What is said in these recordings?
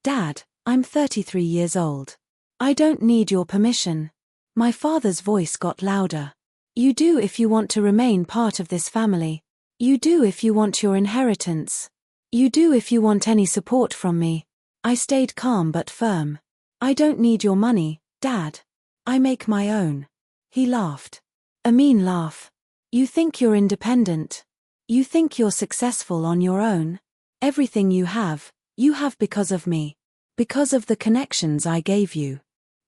Dad, I'm 33 years old. I don't need your permission. My father's voice got louder. You do if you want to remain part of this family. You do if you want your inheritance. You do if you want any support from me. I stayed calm but firm. I don't need your money, Dad. I make my own. He laughed. A mean laugh. You think you're independent. You think you're successful on your own. Everything you have because of me. Because of the connections I gave you.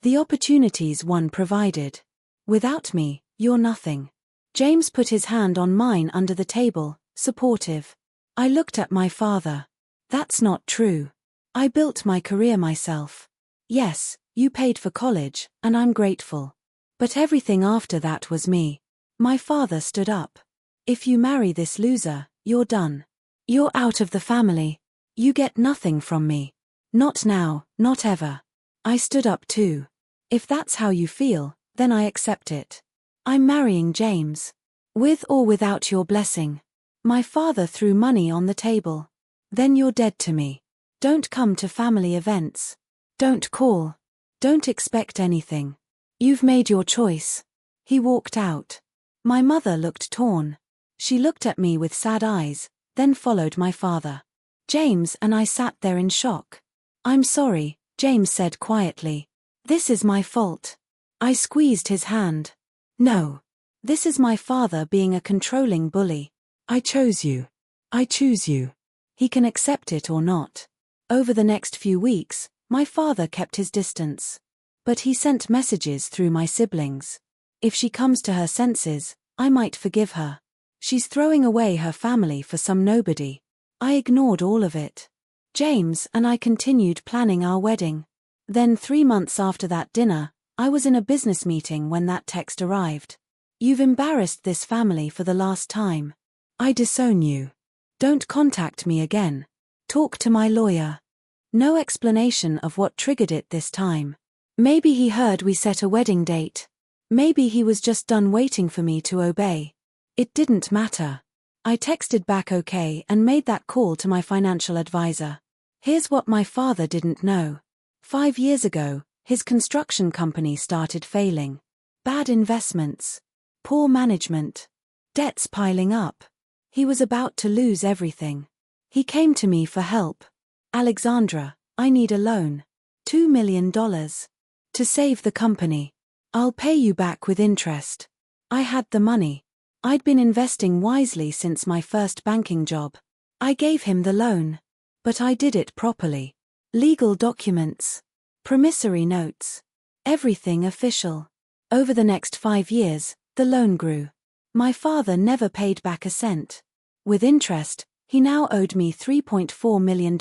The opportunities one provided. Without me, you're nothing. James put his hand on mine under the table, supportive. I looked at my father. That's not true. I built my career myself. Yes, you paid for college, and I'm grateful. But everything after that was me. My father stood up. If you marry this loser, you're done. You're out of the family. You get nothing from me. Not now, not ever. I stood up too. If that's how you feel, then I accept it. I'm marrying James. With or without your blessing. My father threw money on the table. Then you're dead to me. Don't come to family events. Don't call. Don't expect anything. You've made your choice. He walked out. My mother looked torn. She looked at me with sad eyes, then followed my father. James and I sat there in shock. I'm sorry, James said quietly. This is my fault. I squeezed his hand. No. This is my father being a controlling bully. I chose you. I choose you. He can accept it or not. Over the next few weeks, my father kept his distance. But he sent messages through my siblings. If she comes to her senses, I might forgive her. She's throwing away her family for some nobody. I ignored all of it. James and I continued planning our wedding. Then 3 months after that dinner, I was in a business meeting when that text arrived. You've embarrassed this family for the last time. I disown you. Don't contact me again. Talk to my lawyer. No explanation of what triggered it this time. Maybe he heard we set a wedding date. Maybe he was just done waiting for me to obey. It didn't matter. I texted back okay and made that call to my financial advisor. Here's what my father didn't know. 5 years ago, his construction company started failing. Bad investments. Poor management. Debts piling up. He was about to lose everything. He came to me for help. Alexandra, I need a loan. $2 million. To save the company. I'll pay you back with interest. I had the money. I'd been investing wisely since my first banking job. I gave him the loan. But I did it properly. Legal documents. Promissory notes. Everything official. Over the next 5 years, the loan grew. My father never paid back a cent. With interest, he now owed me $3.4 million.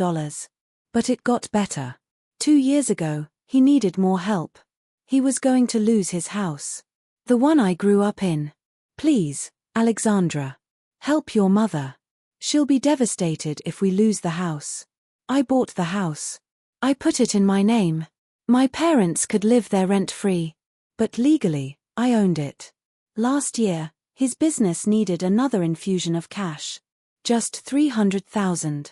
But it got better. 2 years ago, he needed more help. He was going to lose his house. The one I grew up in. Please, Alexandra. Help your mother. She'll be devastated if we lose the house. I bought the house. I put it in my name. My parents could live there rent-free. But legally, I owned it. Last year, his business needed another infusion of cash. Just $300,000.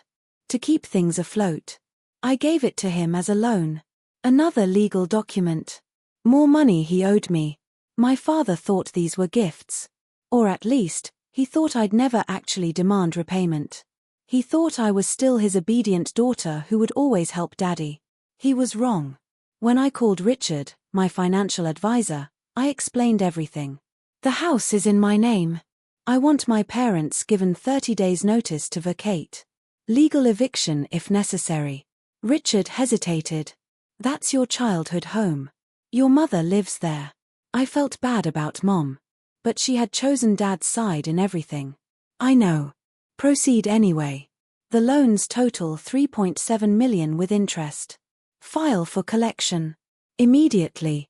To keep things afloat. I gave it to him as a loan. Another legal document. More money he owed me. My father thought these were gifts. Or at least, he thought I'd never actually demand repayment. He thought I was still his obedient daughter who would always help Daddy. He was wrong. When I called Richard, my financial advisor, I explained everything. The house is in my name. I want my parents given 30 days notice to vacate. Legal eviction if necessary. Richard hesitated. That's your childhood home. Your mother lives there. I felt bad about Mom. But she had chosen Dad's side in everything. I know. Proceed anyway. The loans total $3.7 million with interest. File for collection. Immediately.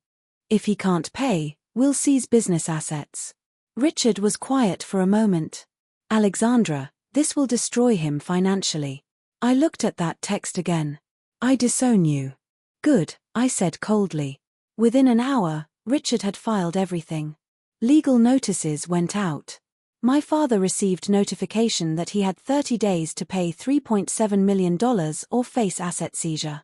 If he can't pay, we'll seize business assets. Richard was quiet for a moment. Alexandra, this will destroy him financially. I looked at that text again. I disown you. Good, I said coldly. Within an hour, Richard had filed everything. Legal notices went out. My father received notification that he had 30 days to pay $3.7 million or face asset seizure.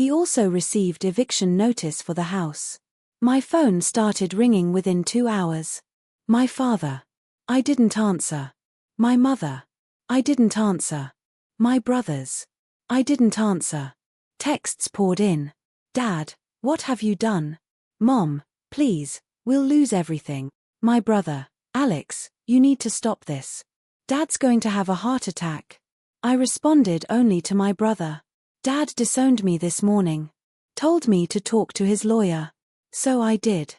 He also received eviction notice for the house. My phone started ringing within 2 hours. My father. I didn't answer. My mother. I didn't answer. My brothers. I didn't answer. Texts poured in. Dad, what have you done? Mom, please, we'll lose everything. My brother, Alex, you need to stop this. Dad's going to have a heart attack. I responded only to my brother. Dad disowned me this morning. Told me to talk to his lawyer. So I did.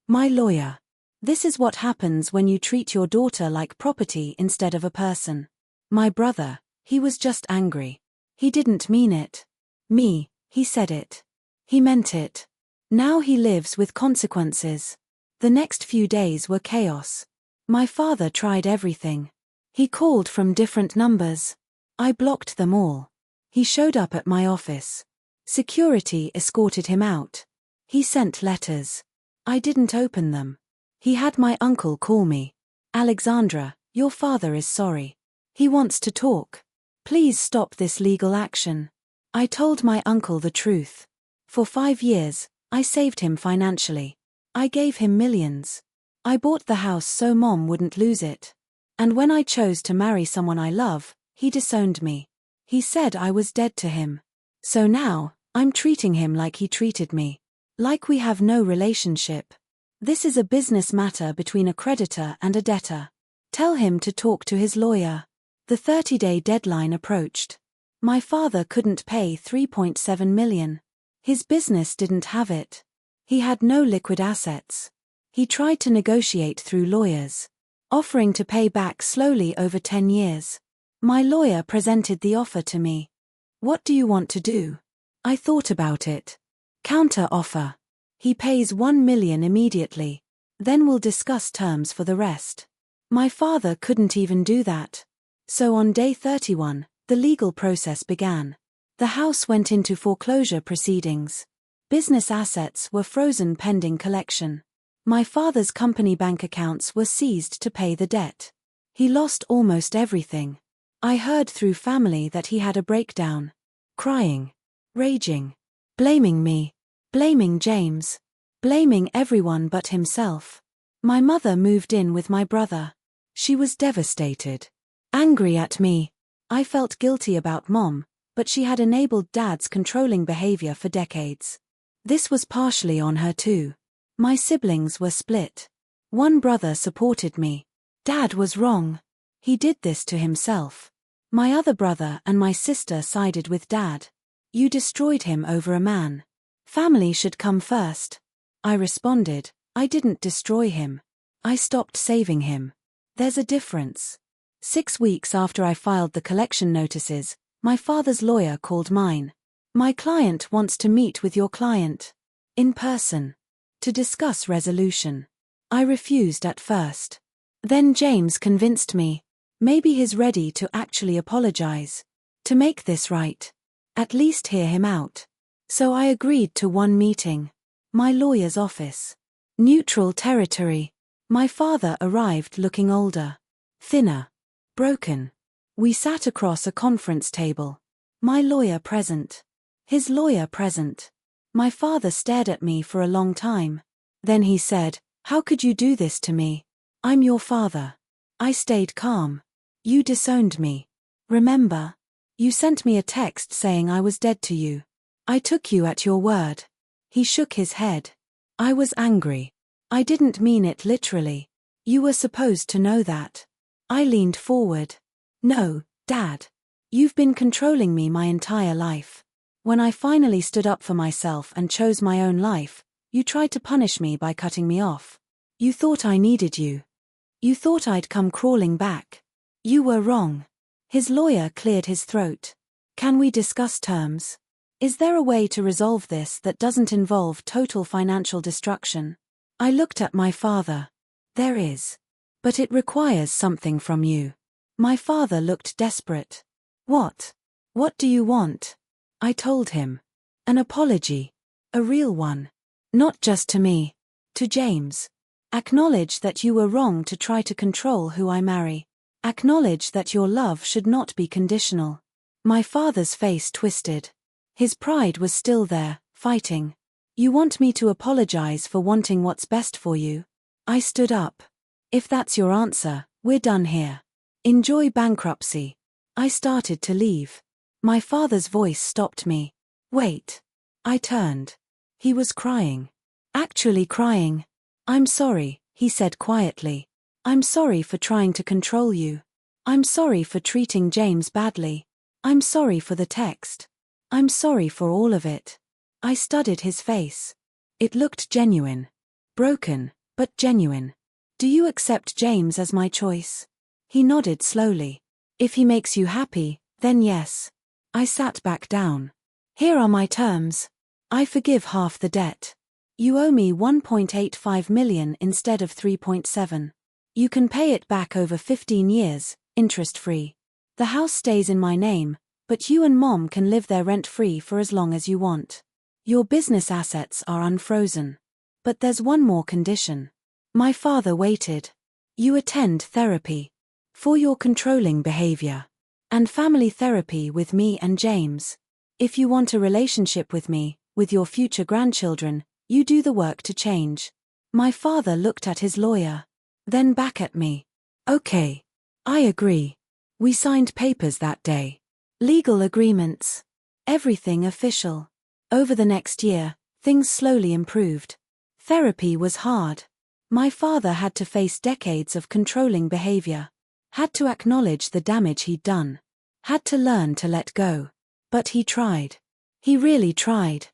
My lawyer. This is what happens when you treat your daughter like property instead of a person. My brother, he was just angry. He didn't mean it. Me, he said it. He meant it. Now he lives with consequences. The next few days were chaos. My father tried everything. He called from different numbers. I blocked them all. He showed up at my office. Security escorted him out. He sent letters. I didn't open them. He had my uncle call me. Alexandra, your father is sorry. He wants to talk. Please stop this legal action. I told my uncle the truth. For 5 years, I saved him financially. I gave him millions. I bought the house so Mom wouldn't lose it. And when I chose to marry someone I love, he disowned me. He said I was dead to him. So now, I'm treating him like he treated me. Like we have no relationship. This is a business matter between a creditor and a debtor. Tell him to talk to his lawyer. The 30-day deadline approached. My father couldn't pay $3.7 million. His business didn't have it. He had no liquid assets. He tried to negotiate through lawyers, offering to pay back slowly over 10 years. My lawyer presented the offer to me. What do you want to do? I thought about it. Counter offer. He pays $1 million immediately. Then we'll discuss terms for the rest. My father couldn't even do that. So on day 31, the legal process began. The house went into foreclosure proceedings. Business assets were frozen pending collection. My father's company bank accounts were seized to pay the debt. He lost almost everything. I heard through family that he had a breakdown. Crying. Raging. Blaming me. Blaming James. Blaming everyone but himself. My mother moved in with my brother. She was devastated. Angry at me. I felt guilty about Mom, but she had enabled Dad's controlling behavior for decades. This was partially on her too. My siblings were split. One brother supported me. Dad was wrong. He did this to himself. My other brother and my sister sided with Dad. You destroyed him over a man. Family should come first. I responded, I didn't destroy him. I stopped saving him. There's a difference. 6 weeks after I filed the collection notices, my father's lawyer called mine. My client wants to meet with your client. In person. To discuss resolution. I refused at first. Then James convinced me. Maybe he's ready to actually apologize. To make this right. At least hear him out. So I agreed to one meeting. My lawyer's office. Neutral territory. My father arrived looking older. Thinner. Broken. We sat across a conference table. My lawyer present. His lawyer present. My father stared at me for a long time. Then he said, "How could you do this to me? I'm your father." I stayed calm. "You disowned me. Remember? You sent me a text saying I was dead to you. I took you at your word." He shook his head. I was angry. "I didn't mean it literally. You were supposed to know that." I leaned forward. "No, Dad. You've been controlling me my entire life. When I finally stood up for myself and chose my own life, you tried to punish me by cutting me off. You thought I needed you. You thought I'd come crawling back. You were wrong." His lawyer cleared his throat. "Can we discuss terms? Is there a way to resolve this that doesn't involve total financial destruction?" I looked at my father. "There is. But it requires something from you." My father looked desperate. "What? What do you want?" I told him. "An apology. A real one. Not just to me. To James. Acknowledge that you were wrong to try to control who I marry. Acknowledge that your love should not be conditional." My father's face twisted. His pride was still there, fighting. You want me to apologize for wanting what's best for you? I stood up. If that's your answer, we're done here. Enjoy bankruptcy. I started to leave. My father's voice stopped me. Wait. I turned. He was crying. Actually crying. I'm sorry, he said quietly. I'm sorry for trying to control you. I'm sorry for treating James badly. I'm sorry for the text. I'm sorry for all of it. I studied his face. It looked genuine. Broken, but genuine. Do you accept James as my choice? He nodded slowly. If he makes you happy, then yes. I sat back down. Here are my terms. I forgive half the debt. You owe me 1.85 million instead of 3.7. You can pay it back over 15 years, interest-free. The house stays in my name, but you and Mom can live there rent-free for as long as you want. Your business assets are unfrozen. But there's one more condition. My father waited. You attend therapy. For your controlling behavior. And family therapy with me and James. If you want a relationship with me, with your future grandchildren, you do the work to change. My father looked at his lawyer. Then back at me. Okay. I agree. We signed papers that day. Legal agreements. Everything official. Over the next year, things slowly improved. Therapy was hard. My father had to face decades of controlling behavior. Had to acknowledge the damage he'd done. Had to learn to let go. But he tried. He really tried.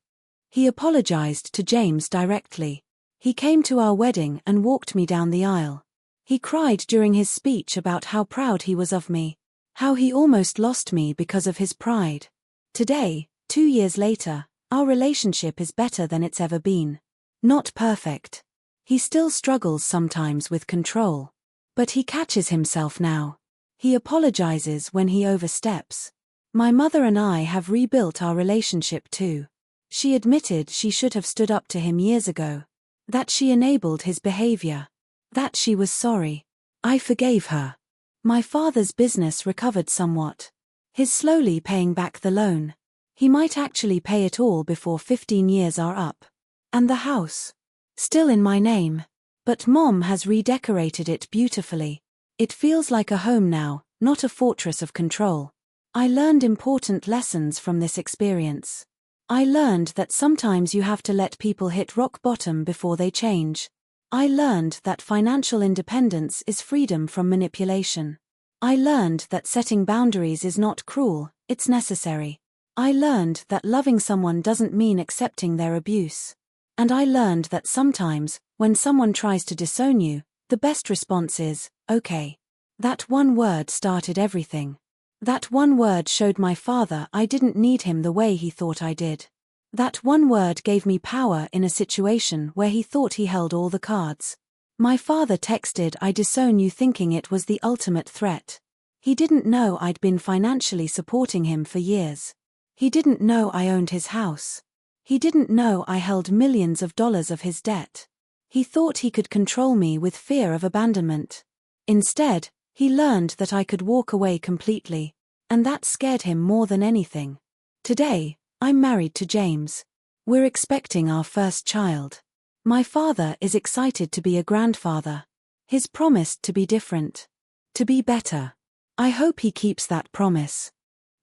He apologized to James directly. He came to our wedding and walked me down the aisle. He cried during his speech about how proud he was of me. How he almost lost me because of his pride. Today, 2 years later, our relationship is better than it's ever been. Not perfect. He still struggles sometimes with control. But he catches himself now. He apologizes when he oversteps. My mother and I have rebuilt our relationship too. She admitted she should have stood up to him years ago. That she enabled his behavior. That she was sorry. I forgave her. My father's business recovered somewhat. He's slowly paying back the loan. He might actually pay it all before 15 years are up. And the house? Still in my name. But Mom has redecorated it beautifully. It feels like a home now, not a fortress of control. I learned important lessons from this experience. I learned that sometimes you have to let people hit rock bottom before they change. I learned that financial independence is freedom from manipulation. I learned that setting boundaries is not cruel, it's necessary. I learned that loving someone doesn't mean accepting their abuse. And I learned that sometimes, when someone tries to disown you, the best response is, okay. That one word started everything. That one word showed my father I didn't need him the way he thought I did. That one word gave me power in a situation where he thought he held all the cards. My father texted I disown you thinking it was the ultimate threat. He didn't know I'd been financially supporting him for years. He didn't know I owned his house. He didn't know I held millions of dollars of his debt. He thought he could control me with fear of abandonment. Instead, he learned that I could walk away completely, and that scared him more than anything. Today, I'm married to James. We're expecting our first child. My father is excited to be a grandfather. He's promised to be different. To be better. I hope he keeps that promise.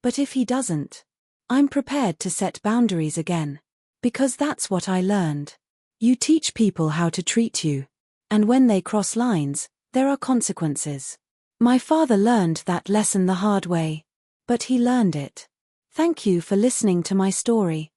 But if he doesn't, I'm prepared to set boundaries again. Because that's what I learned. You teach people how to treat you. And when they cross lines, there are consequences. My father learned that lesson the hard way. But he learned it. Thank you for listening to my story.